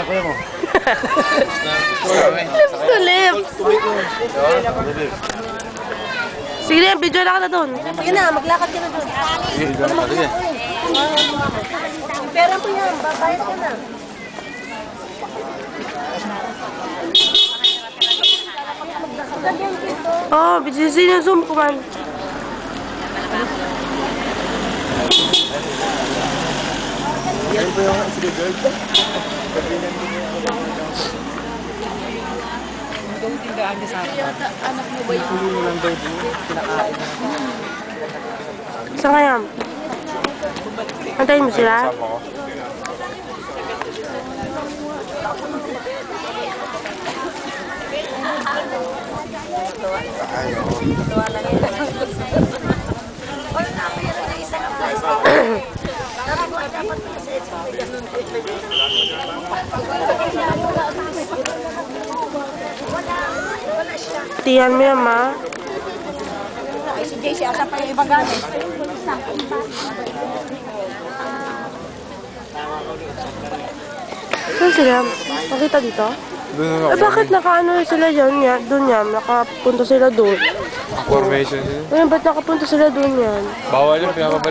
kuya mo. Lips to lips. Sige na, video na ka na doon. Sige na, maglakad ka na doon. Sige, ito na. Sige. Pera mo yan, babayad ka na. Oh, sinusum ko man. Yan po yung sige girl. Itong tindahan niya sa anak mo ba yung Hindi lang daw po. Kinakain na. Saan kaya? Antayin mo sila? Kasama ko. tuwa lang yun. Oy, napira na isang plastic. Dapat mo sa wala siya. Tiyan mo yan, ma. Ay, si JC, asa pa yung iba gamit. Saan sila? Makita dito? Eh, bakit nakaano sila dyan? Doon yan. Nakapunta sila doon. Formation. Ayun, ba't nakapunta sila doon yan? Bawal yung pinapabalik.